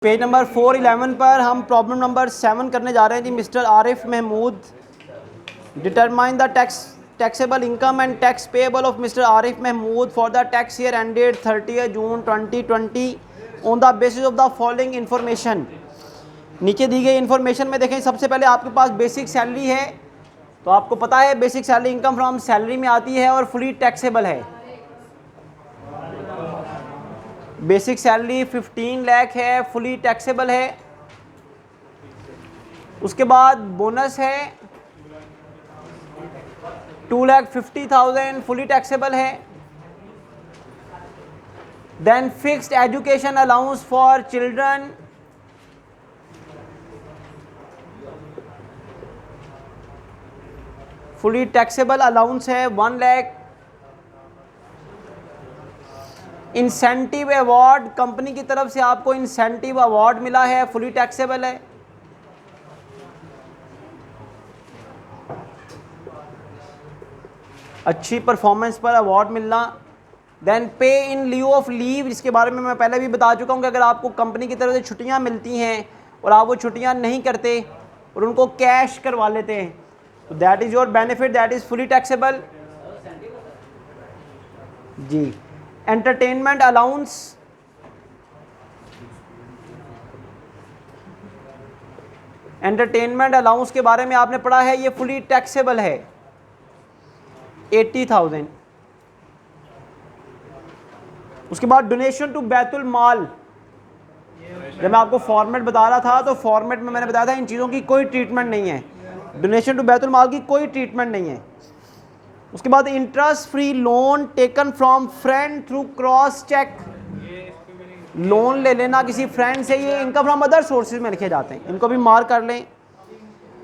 Page number 411 पर हम problem number 7 करने जा रहे हैं जी। Mister Arif Mahmood, determine the taxable income and tax payable of mister Arif Mahmood for the tax year ended 30 June 2020 on the basis of the following information. नीचे दी गई इन्फॉर्मेशन में देखें, सबसे पहले आपके पास बेसिक सैलरी है, तो आपको पता है basic salary income from salary में आती है और फुली टैक्सेबल है। बेसिक सैलरी 15 लाख है, फुली टैक्सेबल है। उसके बाद बोनस है 2,50,000, फुली टैक्सेबल है। Then fixed education allowance for children, fully taxable allowance है 1 लाख। इंसेंटिव अवार्ड, कंपनी की तरफ से आपको इंसेंटिव अवार्ड मिला है, फुली टैक्सेबल है। अच्छी परफॉर्मेंस पर अवार्ड मिलना। देन पे इन लीव ऑफ लीव, जिसके बारे में मैं पहले भी बता चुका हूं कि अगर आपको कंपनी की तरफ से छुट्टियां मिलती हैं और आप वो छुट्टियां नहीं करते और उनको कैश करवा लेते हैं, तो that is your benefit, that is fully taxable जी। एंटरटेनमेंट अलाउंस, एंटरटेनमेंट अलाउंस के बारे में आपने पढ़ा है, ये फुली टैक्सेबल है 80,000। उसके बाद डोनेशन टू बैतुल माल, जब मैं आपको फॉर्मेट बता रहा था तो फॉर्मेट में मैंने बताया था इन चीज़ों की कोई ट्रीटमेंट नहीं है, डोनेशन टू बैतुल माल की कोई ट्रीटमेंट नहीं है। उसके बाद interest free loan taken from friend through cross cheque, loan ले लेना किसी फ्रेंड से, ये इनकम फ्रॉम अदर सोर्सेज में लिखे जाते हैं, इनको भी मार्क कर लें।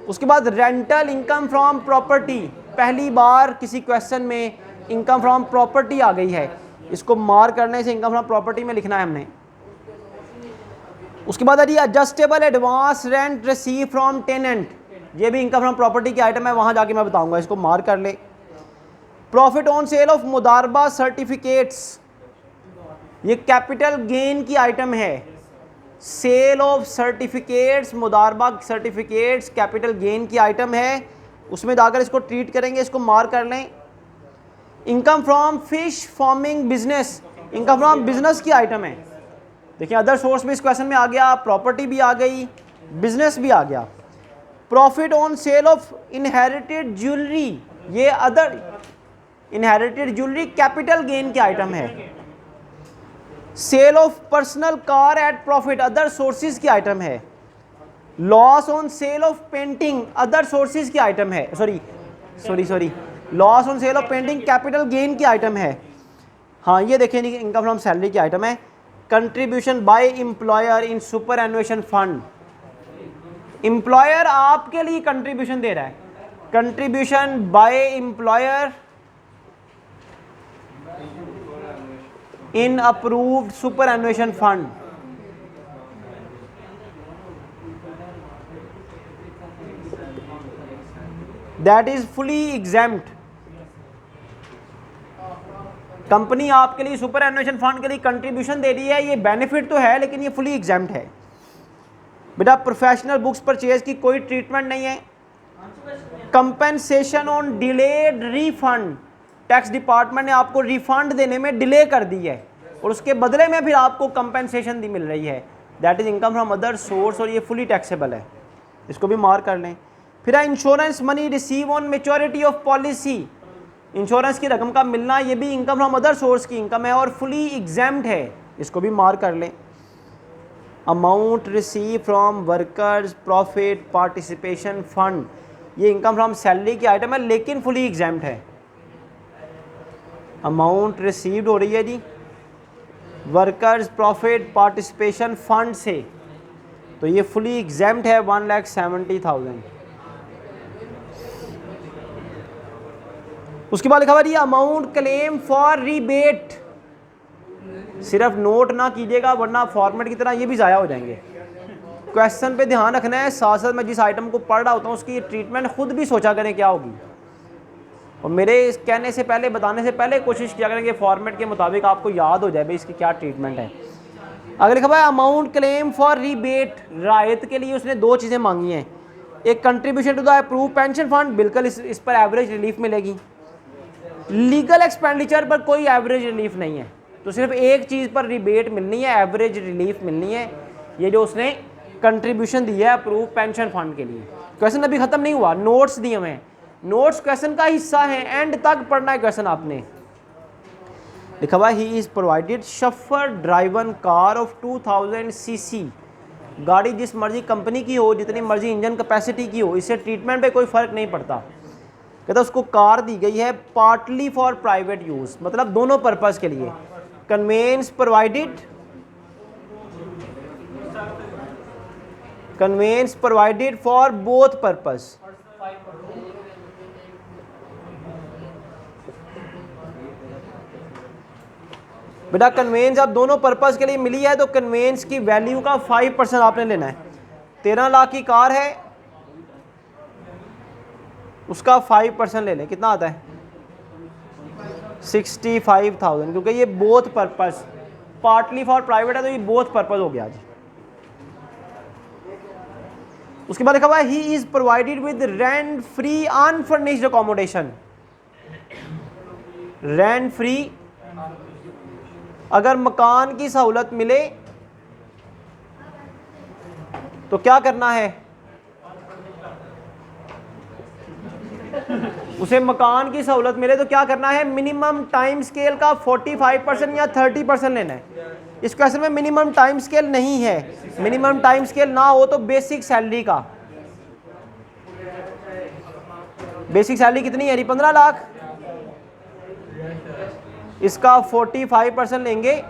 उसके बाद रेंटल इनकम फ्रॉम प्रॉपर्टी, पहली बार किसी क्वेश्चन में इनकम फ्रॉम प्रॉपर्टी आ गई है, इसको मार्क करने से इनकम फ्रॉम प्रॉपर्टी में लिखना है हमने। उसके बाद है adjustable advance rent receive from tenant, ये भी इनकम फ्रॉम प्रॉपर्टी की आइटम है, वहां जाके मैं बताऊंगा, इसको मार्क कर ले। प्रॉफिट ऑन सेल ऑफ मुदारबा सर्टिफिकेट्स, ये कैपिटल गेन की आइटम है। सेल ऑफ सर्टिफिकेट्स, मुदारबा सर्टिफिकेट्स कैपिटल गेन की आइटम है, उसमें जाकर इसको ट्रीट करेंगे, इसको मार्क कर लें। Income from fish farming business, income from business की आइटम है। देखिए अदर सोर्स में इस क्वेश्चन में आ गया, प्रॉपर्टी भी आ गई, बिजनेस भी आ गया। Profit on sale of inherited jewellery, ये other inherited jewellery capital gain की आइटम है। Sale of personal car at profit, other sources की आइटम है। Loss on sale of painting, other sources की आइटम है, sorry loss on sale of painting capital gain की item है। हाँ ये देखें जी, इनकम फ्रॉम सैलरी की आइटम है। Contribution by employer in superannuation fund, employer आपके लिए कंट्रीब्यूशन दे रहा है, contribution by employer in approved superannuation fund, that is fully exempt. Company आपके लिए सुपर एनुएशन फंड के लिए कंट्रीब्यूशन दे रही है, ये बेनिफिट तो है लेकिन ये फुली एग्जेम्प्ट है। बेटा प्रोफेशनल बुक्स परचेज की कोई ट्रीटमेंट नहीं है। Compensation on delayed refund, tax department ने आपको रिफंड देने में डिले कर दी है और उसके बदले में फिर आपको कंपेंसेशन दी मिल रही है, that is income from other source और ये फुली टैक्सेबल है, इसको भी मार्क कर लें। फिर insurance money receive on maturity of policy, insurance की रकम का मिलना, ये भी इनकम फ्रॉम अदर सोर्स की इनकम है और फुली एग्जेम्प्ट है, इसको भी मार्क कर लें। Amount receive from workers profit participation fund, ये इनकम फ्रॉम सैलरी की आइटम है लेकिन फुली एग्जेम्प्ट है। अमाउंट रिसीव्ड हो रही है जी वर्कर्स प्रॉफिट पार्टिसिपेशन फंड से, तो ये फुली एग्जेम्प्ट है 1,70,000। उसके बाद लिखा हुआ है अमाउंट क्लेम फॉर रिबेट, सिर्फ नोट ना कीजिएगा वरना फॉर्मेट की तरह ये भी ज़ाया हो जाएंगे। क्वेश्चन पे ध्यान रखना है, साथ साथ मैं जिस आइटम को पढ़ रहा होता हूँ उसकी ट्रीटमेंट खुद भी सोचा करें क्या होगी, और मेरे इस कहने से पहले बताने से पहले कोशिश किया करें कि फॉर्मेट के मुताबिक आपको याद हो जाए भाई इसकी क्या ट्रीटमेंट है। अगर लिखा हुआ है अमाउंट क्लेम फॉर रिबेट, रायत के लिए उसने दो चीज़ें मांगी हैं, एक contribution to the approve pension fund, बिल्कुल इस पर एवरेज रिलीफ मिलेगी। लीगल एक्सपेंडिचर पर कोई एवरेज रिलीफ नहीं है, तो सिर्फ एक चीज़ पर रिबेट मिलनी है, एवरेज रिलीफ मिलनी है, ये जो उसने कंट्रीब्यूशन दिया है अप्रूव पेंशन फंड के लिए। क्वेश्चन अभी खत्म नहीं हुआ, नोट्स दिए हुए हैं, नोट्स क्वेश्चन का हिस्सा है, एंड तक पढ़ना है क्वेश्चन आपने। लिखा हुआ he is provided Shafar driven car of 2000 CC, गाड़ी जिस मर्जी कंपनी की हो, जितनी मर्जी इंजन कैपेसिटी की हो, इससे ट्रीटमेंट पे कोई फ़र्क नहीं पड़ता। कहता उसको कार दी गई है पार्टली फॉर प्राइवेट यूज़, मतलब दोनों पर्पज़ के लिए। Conveyance provided for both purpose. बेटा कन्वेंस आप दोनों पर्पज़ के लिए मिली है, तो कन्वेंस की वैल्यू का 5% आपने लेना है। 13 लाख की कार है, उसका 5% ले लें, कितना आता है 65,000, क्योंकि ये both purpose, partly for private है तो ये बोथ पर्पज़ हो गया जी। उसके बाद लिखा हुआ है he is provided with rent free unfurnished accommodation. Rent free, अगर मकान की सहूलत मिले तो क्या करना है, उसे मकान की सहूलत मिले तो क्या करना है, मिनिमम टाइम स्केल का 45% या 30% लेना है। इस क्वेश्चन में मिनिमम टाइम स्केल नहीं है, मिनिमम टाइम स्केल ना हो तो बेसिक सैलरी का, बेसिक सैलरी कितनी है 15 लाख, इसका 45% लेंगे,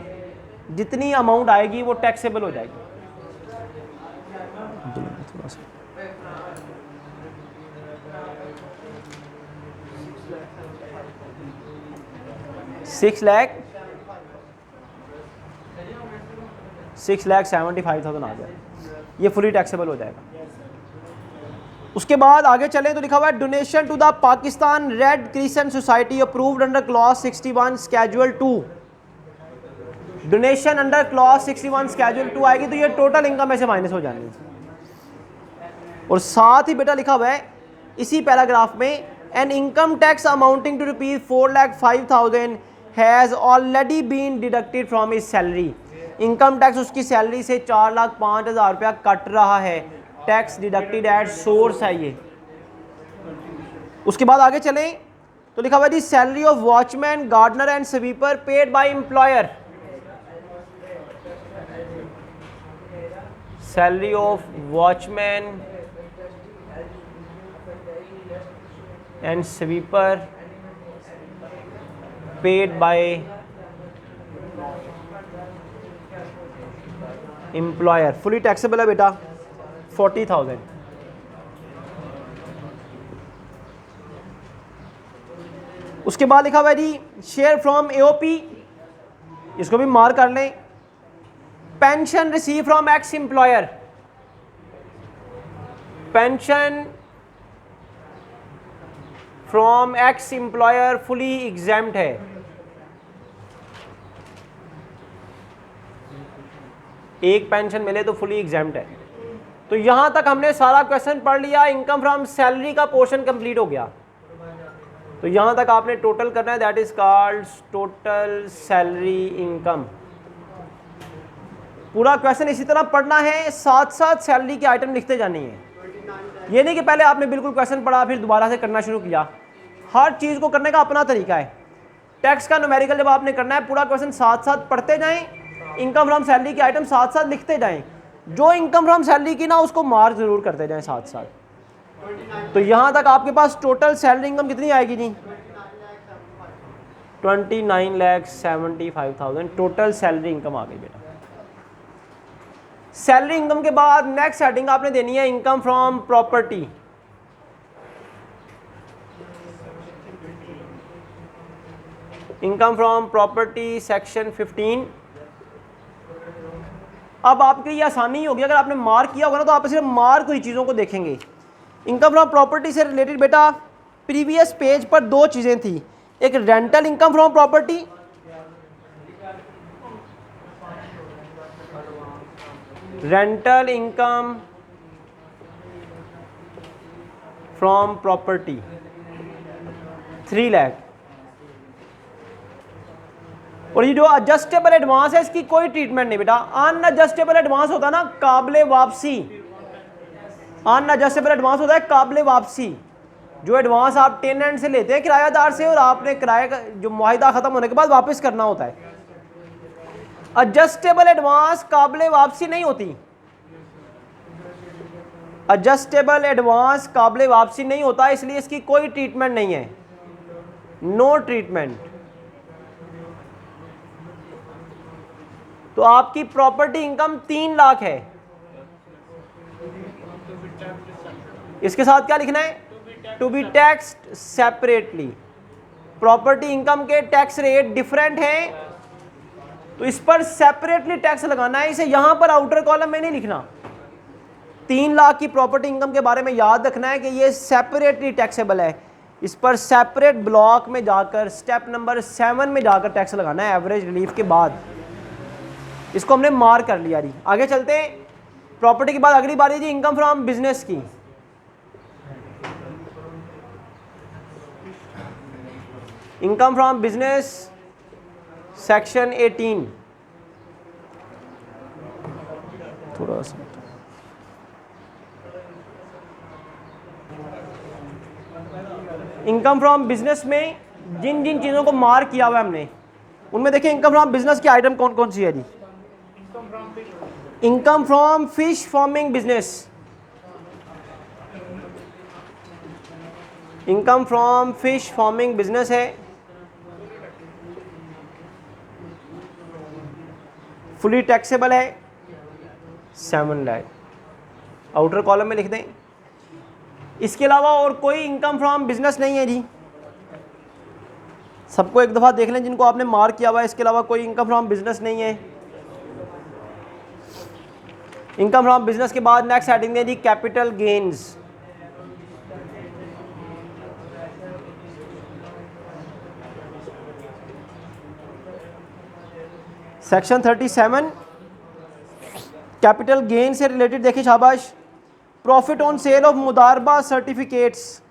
जितनी अमाउंट आएगी वो टैक्सेबल हो जाएगी। थोड़ा सा 6,75,000 आ जाए, ये फुली टैक्सेबल हो जाएगा। उसके बाद आगे चलें तो लिखा हुआ है donation to the Pakistan red crescent society approved under clause 61 schedule 2। Donation under clause 61 schedule 2 आएगी तो ये टोटल इनकम में से माइनस हो जानी है। और साथ ही बेटा लिखा हुआ है इसी पैराग्राफ में an income tax amounting to ₹4,05,000 has already been deducted from his salary. Income tax उसकी सैलरी से 4,05,000 रुपया कट रहा है, टैक्स डिडक्टेड एट सोर्स है ये। उसके बाद आगे चलें तो लिखा हुआ जी salary of watchman gardener and sweeper paid by employer. Salary of watchman and sweeper paid by employer, fully taxable है बेटा 40,000। उसके बाद लिखा हुआ है जी शेयर फ्रॉम एओपी, इसको भी मार्क कर लें। Pension receive from ex employer, pension from ex employer fully exempt है। एक पेंशन मिले तो फुली एग्जैम्प्ट है। तो यहां तक हमने सारा क्वेश्चन पढ़ लिया, इनकम फ्रॉम सैलरी का पोर्शन कंप्लीट हो गया। तो यहां तक आपने टोटल करना है, that is called total salary income. पूरा क्वेश्चन इसी तरह पढ़ना है, साथ साथ सैलरी के आइटम लिखते जानी है। ये नहीं कि पहले आपने बिल्कुल क्वेश्चन पढ़ा फिर दोबारा से करना शुरू किया, हर चीज़ को करने का अपना तरीका है। टैक्स का न्यूमेरिकल जब आपने करना है पूरा क्वेश्चन साथ साथ पढ़ते जाएं, इनकम फ्रॉम सैलरी के आइटम साथ साथ लिखते जाएं, जो इनकम फ्रॉम सैलरी की ना उसको मार्क जरूर करते जाएं साथ साथ। तो यहां तक आपके पास टोटल सैलरी इनकम कितनी आएगी जी 29,75,000 टोटल सैलरी इनकम आ गई बेटा। सैलरी इनकम के बाद नेक्स्ट हेडिंग आपने देनी है income from property. Income from property section 15। अब आपके लिए आसानी होगी, अगर आपने मार्क किया होगा ना तो आप सिर्फ मार्क हुई चीज़ों को देखेंगे। इनकम फ्रॉम प्रॉपर्टी से रिलेटेड बेटा प्रीवियस पेज पर दो चीज़ें थी, एक rental income from property rental income from property 3 lakh. और ये जो एडजस्टेबल एडवांस है इसकी कोई ट्रीटमेंट नहीं बेटा। अनएडजस्टेबल एडवांस होता है ना काबिले वापसी, अनएडजस्टेबल एडवांस होता है काबिले वापसी। जो एडवांस आप टेनेंट से लेते हैं किरायादार से और आपने किराए का जो मुआहिदा खत्म होने के बाद वापस करना होता है। एडजस्टेबल एडवांस काबिले वापसी नहीं होती, एडजस्टेबल एडवांस काबिले वापसी नहीं होता, इसलिए इसकी कोई ट्रीटमेंट नहीं है, नो ट्रीटमेंट। तो आपकी प्रॉपर्टी इनकम 3 लाख है, इसके साथ क्या लिखना है? To be taxed separately. Property income के टैक्स रेट डिफरेंट हैं, तो इस पर सेपरेटली टैक्स लगाना है। इसे यहां पर आउटर कॉलम में नहीं लिखना। 3 लाख की प्रॉपर्टी इनकम के बारे में याद रखना है कि ये सेपरेटली टैक्सेबल है। इस पर सेपरेट ब्लॉक में जाकर स्टेप नंबर 7 में जाकर टैक्स लगाना है एवरेज रिलीफ के बाद। इसको हमने मार्क कर लिया जी। आगे चलते हैं। प्रॉपर्टी के बाद अगली बारी जी इनकम फ्रॉम बिजनेस की। Income from business section 18। थोड़ा सा इनकम फ्रॉम बिजनेस में जिन जिन चीज़ों को मार्क किया हुआ है हमने, उनमें देखिए इनकम फ्रॉम बिजनेस की आइटम कौन कौन सी है जी? Income from fish farming business, income from fish farming business है, फुली टैक्सेबल है 7 लाख, आउटर कॉलम में लिख दें। इसके अलावा और कोई इनकम फ्रॉम बिजनेस नहीं है जी। सबको एक दफ़ा देख लें जिनको आपने मार्क किया हुआ है, इसके अलावा कोई इनकम फ्रॉम बिजनेस नहीं है। इनकम फ्रॉम बिजनेस के बाद नेक्स्ट हेडिंग है जी capital gains. Section 37 capital gain से रिलेटेड देखिए शाबाश। प्रॉफिट ऑन सेल ऑफ मुदारबा certificates,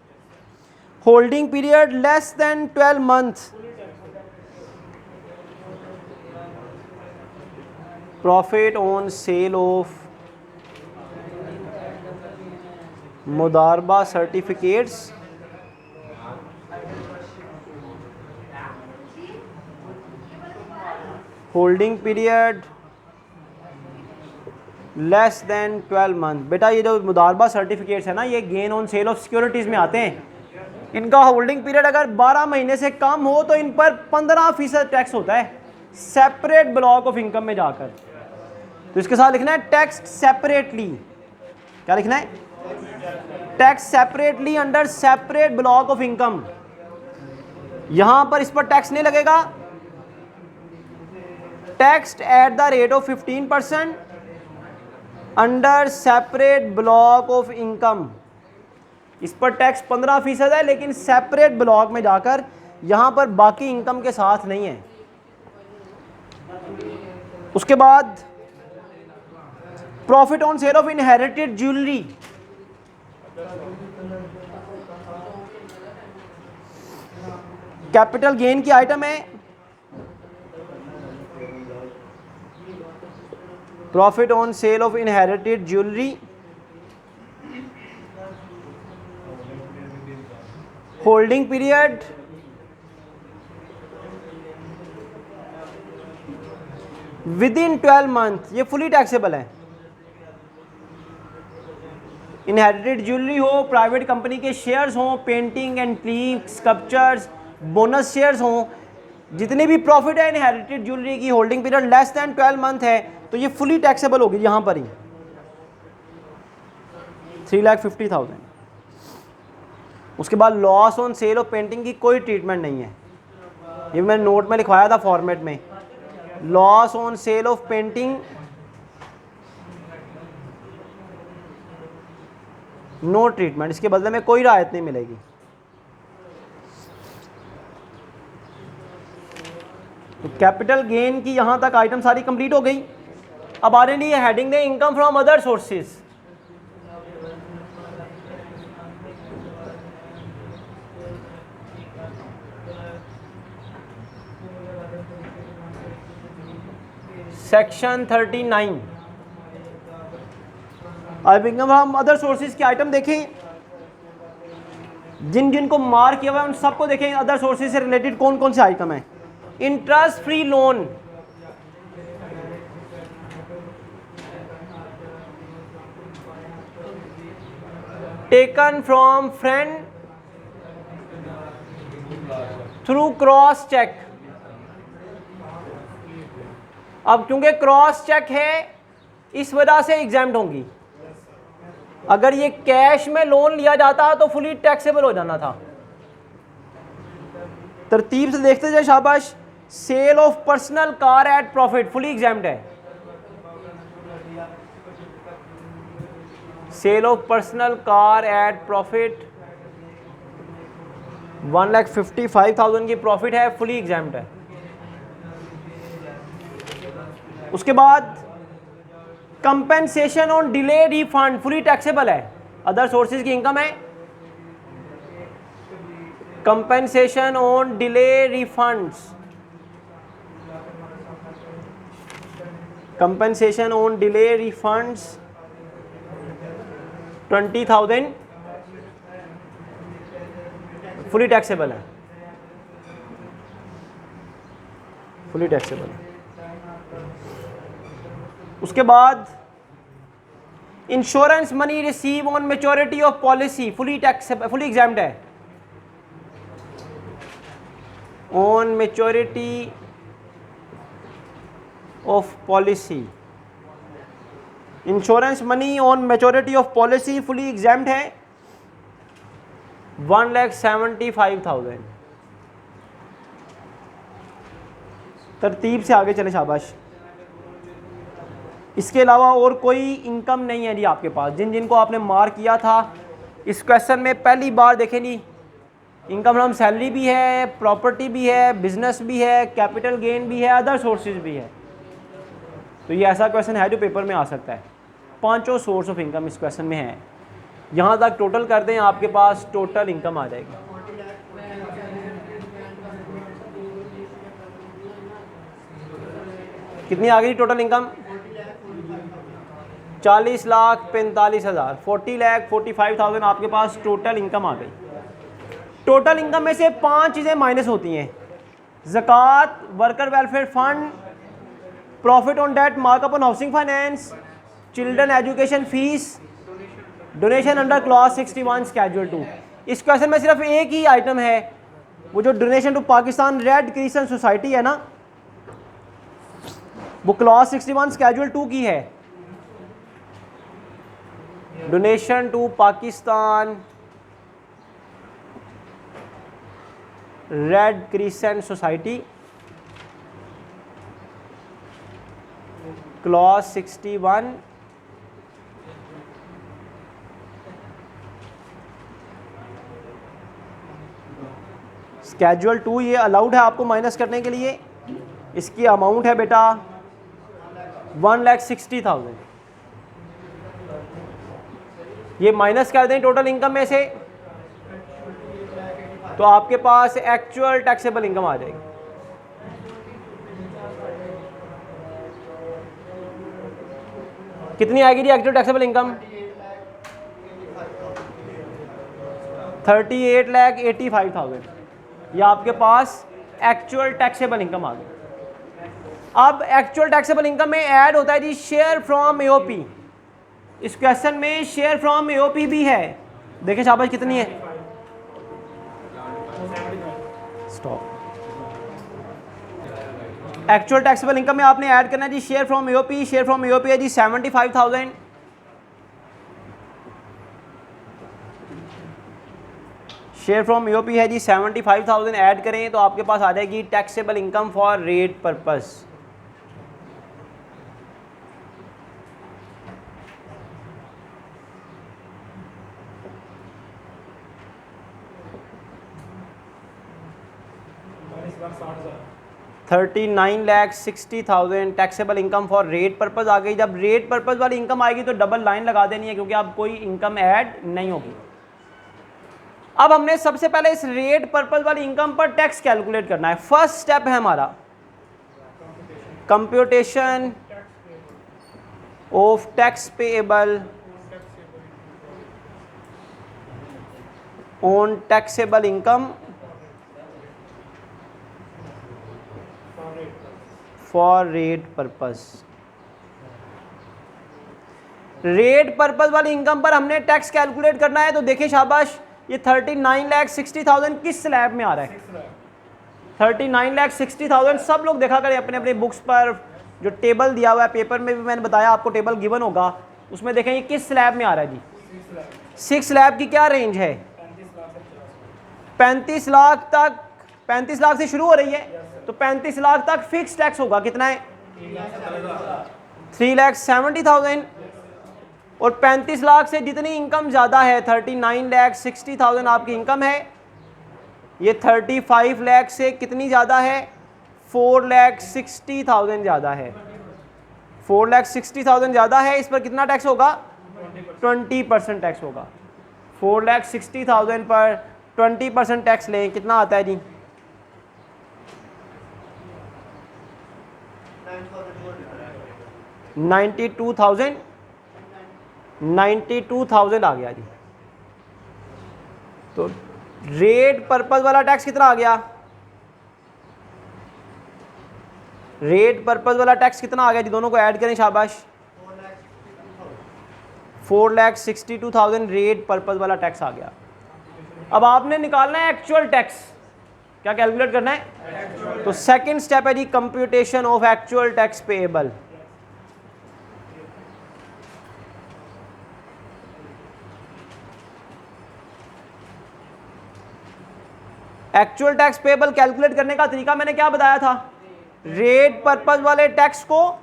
holding period less than 12 month. Profit on sale of मुदारबा certificates holding period less than 12 month. बेटा ये जो मुदारबा सर्टिफिकेट्स है ना, ये gain on sale of securities में आते हैं। इनका होल्डिंग पीरियड अगर 12 महीने से कम हो तो इन पर 15% टैक्स होता है सेपरेट ब्लॉक ऑफ इनकम में जाकर। तो इसके साथ लिखना है टैक्स सेपरेटली। क्या लिखना है? Tax separately under separate block of income. यहां पर इस पर टैक्स नहीं लगेगा। Taxed at the rate of 15% under separate block of income. इस पर टैक्स 15% है, लेकिन सेपरेट ब्लॉक में जाकर यहां पर बाकी इनकम के साथ नहीं है। उसके बाद profit on sale of inherited jewellery, capital gain की आइटम है। Profit on sale of inherited jewellery, holding period with in 12 month. ये फुली टैक्सेबल है। इनहेरिटेड ज्वेलरी हो, प्राइवेट कंपनी के शेयर्स हों, painting and clip sculptures, bonus shares हों, जितनी भी प्रॉफिट है इनहेरिटेड ज्वेलरी की, holding period less than 12 month है, तो ये फुली टैक्सेबल होगी यहां पर ही 3,50,000। उसके बाद loss on sale of painting की कोई ट्रीटमेंट नहीं है। ये मैंने नोट में लिखवाया था फॉर्मेट में। Loss on sale of painting no treatment, इसके बदले में कोई राहत नहीं मिलेगी। तो कैपिटल गेन की यहां तक आइटम सारी कंप्लीट हो गई। अब आने लिए हेडिंग दें income from other sources. Section 39। अब इनकम फ्रॉम अदर सोर्सेज के आइटम देखें, जिन जिन को मार्क किया हुआ है उन सबको देखें, अदर सोर्सेज से रिलेटेड कौन कौन से आइटम है। Interest free loan, taken from friend through cross cheque. अब क्योंकि क्रॉस चेक है इस वजह से एग्जाम्प्ट होंगी। अगर ये कैश में लोन लिया जाता तो फुली टैक्सेबल हो जाना था। तरतीब से देखते जाए शाबाश। Sale of personal car at profit fully exempt है। Sale of personal car at profit 1,55,000 की प्रॉफिट है, फुली एग्जाम्प्ट है। उसके बाद compensation on delay refund fully taxable है, अदर सोर्सेज की इनकम है। Compensation on delay refunds, compensation on delay refunds 20,000 fully taxable है, फुली टैक्सेबल है। उसके बाद insurance money receive on maturity of policy fully taxable, fully exempt है। On maturity of policy, insurance money on maturity of policy fully exempt है, 1,75,000। तरतीब से आगे चले शाबाश। इसके अलावा और कोई इनकम नहीं है जी आपके पास, जिन जिनको आपने मार्क किया था इस क्वेश्चन में पहली बार देखें जी। इनकम फ्रॉम सैलरी भी है, प्रॉपर्टी भी है, बिजनेस भी है, कैपिटल गेन भी है, अदर सोर्सेज भी है। तो ये ऐसा क्वेश्चन है जो पेपर में आ सकता है। पांचों सोर्स ऑफ इनकम इस क्वेश्चन में है। यहाँ तक टोटल कर दें आपके पास टोटल इनकम आ जाएगी। कितनी आ गई टोटल इनकम? 40,45,000, 40,45,000 आपके पास टोटल इनकम आ गई। टोटल इनकम में से 5 चीज़ें माइनस होती हैं: ज़कात, worker welfare fund, profit on debt, markup on housing finance, children education fees, donation under clause 61 schedule 2। इस क्वेश्चन में सिर्फ एक ही आइटम है, वो जो donation to Pakistan red crescent society है ना, वो क्लॉज 61 स्केड्यूल 2 की है। Donation to Pakistan red crescent society, clause 61 schedule 2, ये अलाउड है आपको माइनस करने के लिए। इसकी अमाउंट है बेटा 1,60,000। ये माइनस कर दें टोटल इनकम में से तो आपके पास एक्चुअल टैक्सेबल इनकम आ जाएगी। कितनी आएगी जी एक्चुअल टैक्सेबल इनकम? 38,85,000। ये आपके पास एक्चुअल टैक्सेबल इनकम आ गई। अब एक्चुअल टैक्सेबल इनकम में ऐड होता है जी शेयर फ्रॉम एओपी। इस क्वेश्चन में शेयर फ्रॉम एओपी भी है। देखिए शाबाश कितनी है, स्टॉप। एक्चुअल टैक्सेबल इनकम में आपने ऐड करना है जी share from AOP. Share from AOP है जी 75,000। शेयर फ्रॉम एओपी है जी 75,000। ऐड करें तो आपके पास आ जाएगी taxable income for rate purpose. 39,60,000 taxable income for rate purpose आ गई। जब रेट पर्पज़ वाली इनकम आएगी तो डबल लाइन लगा देनी है, क्योंकि अब कोई इनकम ऐड नहीं होगी। अब हमने सबसे पहले इस रेट पर्पज़ वाली इनकम पर टैक्स कैलकुलेट करना है। फर्स्ट स्टेप है हमारा computation of tax payable on taxable income for rate purpose. Rate purpose वाली इनकम पर हमने टैक्स कैलकुलेट करना है। तो देखिए शाबाश, ये 39,60,000 किस स्लैब में आ रहा है? 39,60,000। सब लोग देखा करें अपने अपने बुक्स पर, जो टेबल दिया हुआ है, पेपर में भी मैंने बताया आपको टेबल गिवन होगा, उसमें देखें ये किस स्लैब में आ रहा है जी? 6 स्लैब की क्या रेंज है? 35 लाख तक, 35 लाख से शुरू हो रही है, तो 35 लाख तक फिक्स टैक्स होगा। कितना है? 3,70,000। और 35 लाख से जितनी इनकम ज़्यादा है, 39,60,000 आपकी इनकम है, ये 35 लाख से कितनी ज़्यादा है? 4,60,000 ज़्यादा है। 4,60,000 ज़्यादा है, इस पर कितना टैक्स होगा? 20% टैक्स होगा। 4,60,000 पर 20% टैक्स लें, कितना आता है जी? 92,000 आ गया जी। तो रेट पर्पस वाला टैक्स कितना आ गया? रेट पर्पस वाला टैक्स कितना आ गया जी? दोनों को ऐड करें शाबाश। 4,62,000 रेट पर्पस वाला टैक्स आ गया। अब आपने निकालना है एक्चुअल टैक्स। क्या कैलकुलेट करना है? तो सेकंड स्टेप है जी computation of actual tax payable. Actual tax payable calculate करने का तरीका मैंने क्या बताया था? रेट पर्पस वाले टैक्स को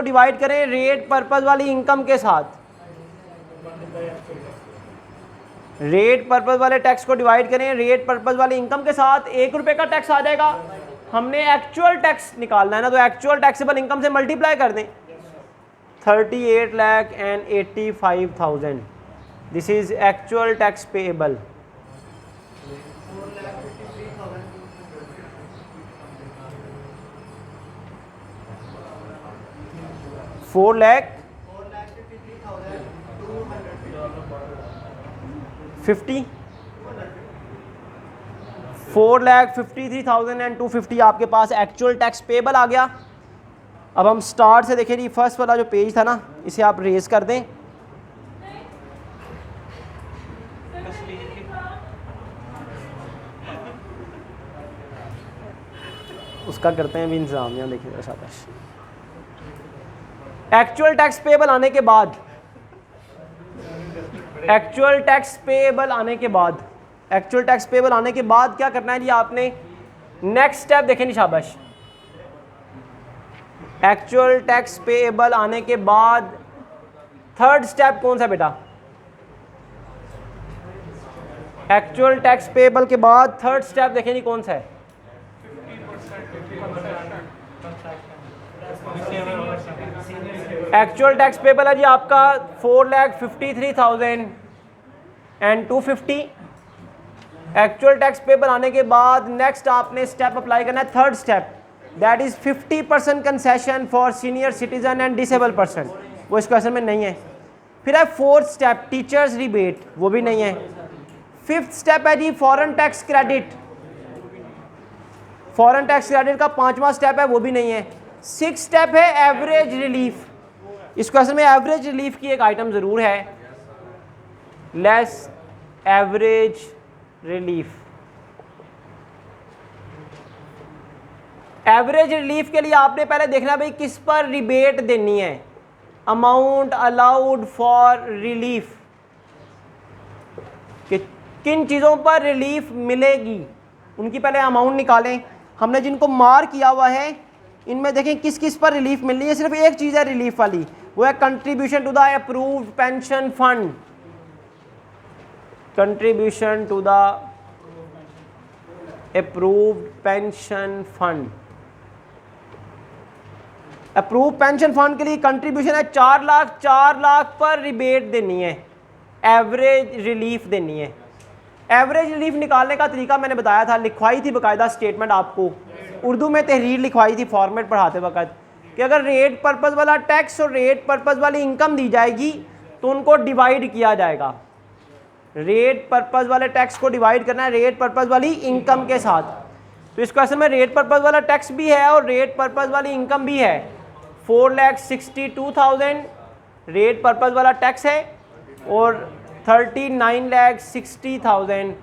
डिवाइड करें रेट पर्पस वाली इनकम के साथ। रेट पर्पस वाले टैक्स को डिवाइड करें रेट पर्पस वाली इनकम के साथ। 1 रुपए का टैक्स आ जाएगा। हमने एक्चुअल टैक्स निकालना है ना, तो एक्चुअल टैक्सेबल इनकम से मल्टीप्लाई कर दें। 38,85,000 this is actual tax payable. 4,53,250 आपके पास एक्चुअल टैक्स पेएबल आ गया। अब हम स्टार्ट से देखें जी, फर्स्ट वाला जो पेज था ना, इसे आप रेज कर दें। उसका करते हैं भी इंतजाम। यहाँ देखिए शाबाश। एक्चुअल टैक्स पेएबल आने के बाद, एक्चुअल टैक्स पेएबल आने के बाद क्या करना है जी आपने? नेक्स्ट स्टेप देखें जी शाबाश। एक्चुअल टैक्स पेएबल आने के बाद थर्ड स्टेप कौन सा बेटा? एक्चुअल टैक्स पेएबल के बाद थर्ड स्टेप देखें जी कौन सा है? एक्चुअल टैक्स पेएबल है जी आपका 4,53,250। एक्चुअल टैक्स पेएबल आने के बाद नेक्स्ट आपने स्टेप अप्लाई करना है, third step, that is 50% concession for senior citizen and disable person. वो इस क्वेश्चन में नहीं है। फिर है फोर्थ स्टेप, टीचर्स रिबेट, वो भी नहीं है। फिफ्थ स्टेप है जी foreign tax credit. Foreign tax credit का 5वां स्टेप है, वो भी नहीं है। सिक्स स्टेप है एवरेज रिलीफ। इस क्वेश्चन में एवरेज रिलीफ की एक आइटम जरूर है, less average relief. Average relief के लिए आपने पहले देखना भाई किस पर रिबेट देनी है, अमाउंट अलाउड फॉर रिलीफ, कि किन चीज़ों पर रिलीफ मिलेगी, उनकी पहले अमाउंट निकालें। हमने जिनको मार्क किया हुआ है इनमें देखें किस किस पर रिलीफ मिल रही है। सिर्फ एक चीज़ है रिलीफ वाली, वो है contribution to the approved pension fund. Contribution to the approved pension fund. Approve pension fund के लिए कंट्रीब्यूशन है 4 लाख। 4 लाख पर रिबेट देनी है, एवरेज रिलीफ देनी है। एवरेज रिलीफ निकालने का तरीका मैंने बताया था, लिखवाई थी बाकायदा स्टेटमेंट आपको, उर्दू में तहरीर लिखवाई थी फॉर्मेट पढ़ाते वक्त, कि अगर रेट पर्पज़ वाला टैक्स और रेट पर्पज़ वाली इनकम दी जाएगी तो उनको डिवाइड किया जाएगा। रेट पर्पज़ वाले टैक्स को डिवाइड करना है रेट पर्पज़ वाली इनकम के साथ। तो इस क्वेश्चन में रेट पर्पज़ वाला टैक्स भी है और रेट पर्पज़ वाली इनकम भी है। 4,62,000 रेट पर्पज़ वाला टैक्स है और 39,60,000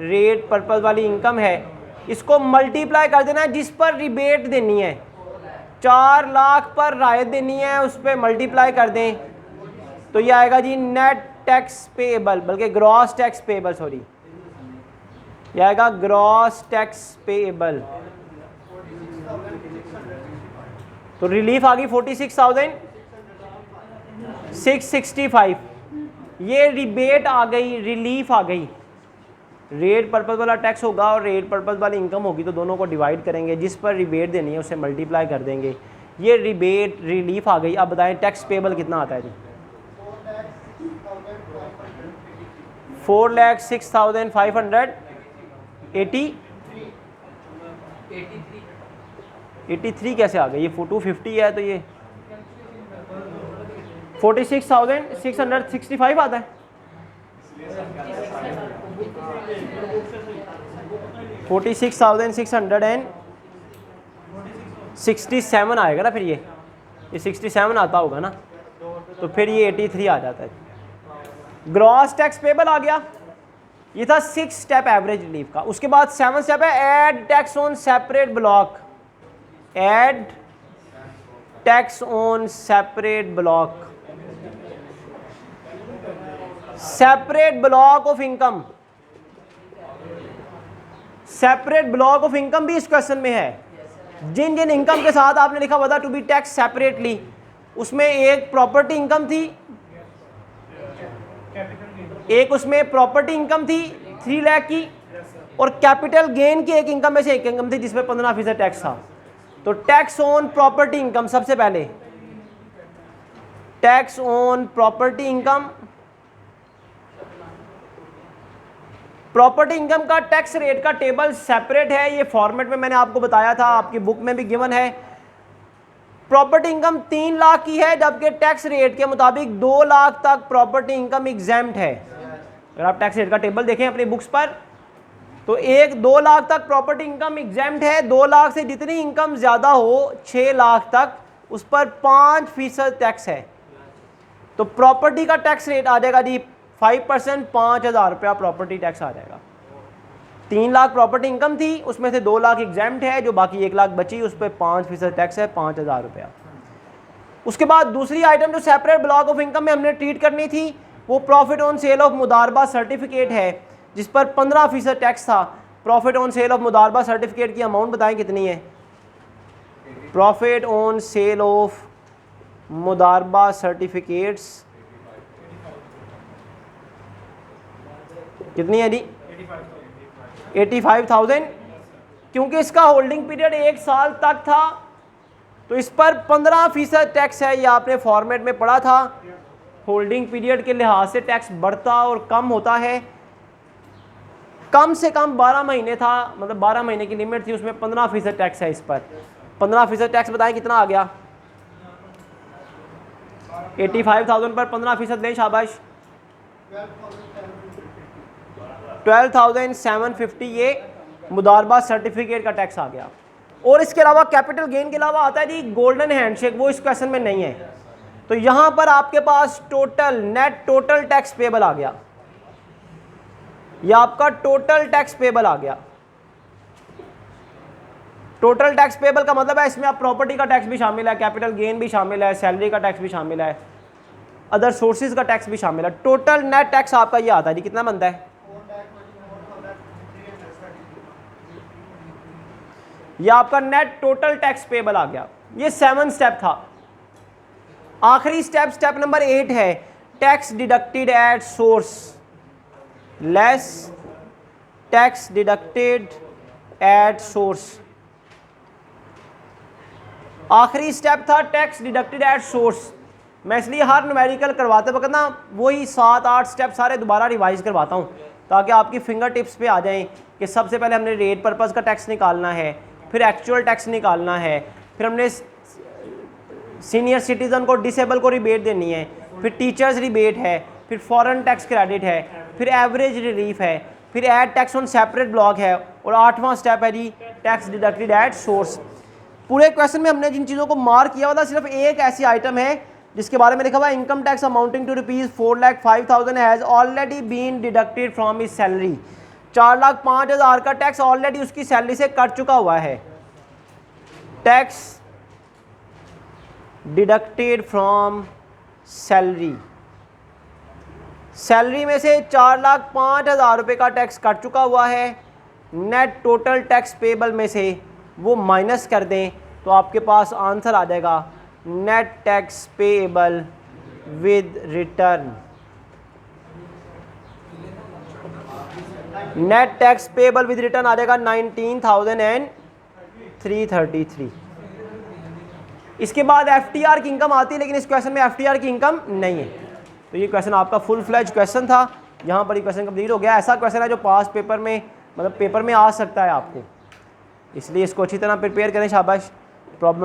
रेट पर्पज़ वाली इनकम है। इसको मल्टीप्लाई कर देना है जिस पर रिबेट देनी है। 4 लाख पर रायत देनी है, उस पर मल्टीप्लाई कर दें तो ये आएगा जी नेट टैक्स पेएबल, बल्कि ग्रॉस टैक्स पेएबल, सॉरी, ये आएगा ग्रॉस टैक्स पेएबल। तो रिलीफ आ गई 46,665। ये रिबेट आ गई, रिलीफ आ गई। रेट पर्पज़ वाला टैक्स होगा और रेट पर्पज़ वाली इनकम होगी तो दोनों को डिवाइड करेंगे, जिस पर रिबेट देनी है उसे मल्टीप्लाई कर देंगे। ये रिबेट रिलीफ आ गई। अब बताएं टैक्स पेबल कितना आता है जी? 4,06,583 कैसे आ गई? ये 250 है तो ये 46,665 आता है। 46,667 आएगा ना, फिर ये 67 आता होगा ना, तो फिर ये 83 आ जाता है। ग्रॉस टैक्स पेबल आ गया। ये था 6 स्टेप एवरेज रिलीफ का। उसके बाद 7 स्टेप है add tax on separate block. Add tax on separate block, separate block of income. Separate block of income भी इस क्वेश्चन में है। जिन जिन इनकम के साथ आपने लिखा हुआ था टू बी टैक्स सेपरेटली, उसमें एक प्रॉपर्टी इनकम थी, एक उसमें प्रॉपर्टी इनकम थी 3 लाख की, और कैपिटल गेन की एक इनकम में से एक इनकम थी जिसमें 15% टैक्स था। तो टैक्स ऑन प्रॉपर्टी इनकम, सबसे पहले tax on property income. Property income का टैक्स रेट का टेबल सेपरेट है, ये फॉर्मेट में मैंने आपको बताया था, आपकी बुक में भी गिवन है। प्रॉपर्टी इनकम 3 लाख की है, जबकि टैक्स रेट के मुताबिक 2 लाख तक प्रॉपर्टी इनकम एग्जेम्प्ट है। अगर आप टैक्स रेट का टेबल देखें अपनी बुक्स पर तो 2 लाख तक प्रॉपर्टी इनकम एग्जेम्प्ट है। 2 लाख से जितनी इनकम ज़्यादा हो 6 लाख तक, उस पर 5% टैक्स है। तो प्रॉपर्टी का टैक्स रेट आ जाएगा जी 5%, 5,000 रुपया प्रॉपर्टी टैक्स आ जाएगा। 3 लाख प्रॉपर्टी इनकम थी, उसमें से 2 लाख एग्जेम्प्ट है, जो बाकी 1 लाख बची उस पर 5% टैक्स है, 5,000 रुपया। उसके बाद दूसरी आइटम जो सेपरेट ब्लॉक ऑफ इनकम में हमने ट्रीट करनी थी वो प्रॉफिट ऑन सेल ऑफ मुदारबा सर्टिफिकेट है, जिस पर 15% टैक्स था। प्रॉफिट ऑन सेल ऑफ मुदारबा सर्टिफिकेट की अमाउंट बताएं कितनी है? प्रॉफिट ऑन सेल ऑफ मुदारबा सर्टिफिकेट्स कितनी है जी? 85,000। क्योंकि इसका होल्डिंग पीरियड 1 साल तक था तो इस पर 15% टैक्स है। ये आपने फॉर्मेट में पढ़ा था, होल्डिंग पीरियड के लिहाज से टैक्स बढ़ता और कम होता है। कम से कम 12 महीने था, मतलब 12 महीने की लिमिट थी, उसमें 15% टैक्स है। इस पर 15% टैक्स बताएं कितना आ गया? 85,000 पर 15% दें, शाबाश, 12,750 ये मुदारबा सर्टिफिकेट का टैक्स आ गया। और इसके अलावा कैपिटल गेन के अलावा आता है जी गोल्डन हैंडशेक, वो इस क्वेश्चन में नहीं है। तो यहां पर आपके पास total net total tax payable आ गया, यह आपका टोटल टैक्स पेबल आ गया। टोटल टैक्स पेबल का मतलब है इसमें आप प्रॉपर्टी का टैक्स भी शामिल है, कैपिटल गेन भी शामिल है, सैलरी का टैक्स भी शामिल है, अदर सोर्सेज का टैक्स भी शामिल है। टोटल नेट टैक्स आपका ये आता है जी, कितना बनता है? ये आपका नेट टोटल टैक्स पेबल आ गया। ये 7 स्टेप था। आखिरी स्टेप, स्टेप नंबर 8 है tax deducted at source less tax deducted at source. आखिरी स्टेप था टैक्स डिडक्टेड एट सोर्स। मैं इसलिए हर न्यूमेरिकल करवाते वक्त ना वही 7-8 स्टेप सारे दोबारा रिवाइज करवाता हूँ ताकि आपकी फिंगर टिप्स पे आ जाएं कि सबसे पहले हमने रेट पर्पज़ का टैक्स निकालना है, फिर एक्चुअल टैक्स निकालना है, फिर हमने सीनियर सिटीज़न को डिसेबल को रिबेट देनी है, फिर टीचर्स रिबेट है, फिर फॉरेन टैक्स क्रेडिट है, फिर एवरेज रिलीफ है, फिर add tax on separate block है और 8वां स्टेप है जी टैक्स डिडक्टेड एट सोर्स। पूरे क्वेश्चन में हमने जिन चीज़ों को मार्क किया हुआ था सिर्फ एक ऐसी आइटम है जिसके बारे में लिखा हुआ है income tax amounting to ₹4,05,000 has already been deducted from his salary. 4,05,000 का टैक्स ऑलरेडी उसकी सैलरी से कट चुका हुआ है। Tax deducted from salary, salary में से 4,05,000 रुपये का टैक्स कट चुका हुआ है। नेट टोटल टैक्स पेबल में से वो माइनस कर दें तो आपके पास आंसर आ जाएगा net tax payable with return. Net tax payable with return आ जाएगा 19,333। इसके बाद एफटीआर की इनकम आती है लेकिन इस क्वेश्चन में एफटीआर की इनकम नहीं है। तो ये क्वेश्चन आपका फुल फ्लैज क्वेश्चन था, यहाँ पर ये क्वेश्चन कंप्लीट हो गया। ऐसा क्वेश्चन है जो पास पेपर में मतलब पेपर में आ सकता है आपको, इसलिए इसको अच्छी तरह प्रिपेयर करें। शाबाश। प्रॉब्लम